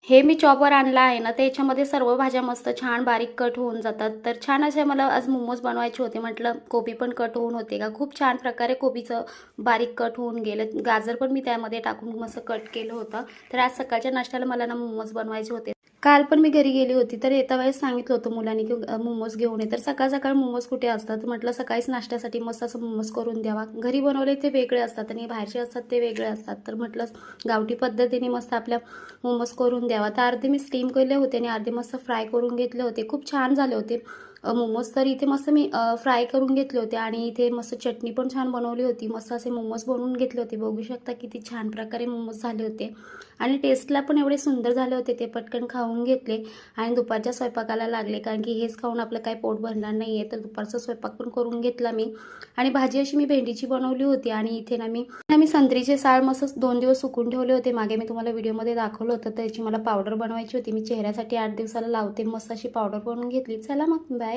हे मी चॉपवर आणला आहे ना, त्याच्यामध्ये सर्व भाज्या मस्त छान बारीक कट होऊन जातात. तर छान असे मला आज मोमोज बनवायचे होते. म्हटलं कोबी पण कट होऊन होते का. खूप छान प्रकारे कोबीचं बारीक कट होऊन गेलं. गाजर पण मी त्यामध्ये टाकून मस्त कट केलं होतं. तर आज सकाळच्या नाश्त्याला मला ना मोमोज बनवायचे होते. काल पण मी घरी गेली होती, तर येता वेळेस सांगितलं होतं मुलांनी की मोमोज घेऊन ये. तर सकाळ सकाळ मोमोज कुठे असतात, म्हटलं सकाळीच नाश्त्यासाठी मस्त असं मोमोज करून द्यावा. घरी बनवले ते वेगळे असतात आणि बाहेरचे असतात ते वेगळे असतात. तर म्हटलं गावठी पद्धतीने मस्त आपल्या मोमोज करून द्यावा. तर अर्धे मी स्टीम केले होते आणि अर्धे मस्त फ्राय करून घेतले होते. खूप छान झाले होते मोमोज. तर इथे मस्त मी फ्राय करून घेतले होते आणि इथे मस्त चटणी पण छान बनवली होती. मस्त असे मोमोज बनवून घेतले होते. बघू शकता किती छान प्रकारे मोमोज झाले होते आणि टेस्टला पण एवढे सुंदर झाले होते. ते पटकन खाऊन घेतले आणि दुपारच्या स्वयंपाकाला लागले, कारण की हेच खाऊन आपलं काही पोट भरणार नाही आहे. तर दुपारचा स्वयंपाक पण करून घेतला मी आणि भाजी अशी मी भेंडीची बनवली होती. आणि इथे ना मी संत्रीचे साळ मस्त 2 दिवस सुकून ठेवले होते. मागे मी तुम्हाला व्हिडिओमध्ये दाखवलं होतं. त्याची मला पावडर बनवायची होती. मी चेहऱ्यासाठी 8 दिवसाला लावते. मस्त अशी पावडर बनवून घेतली. चला मग बाय.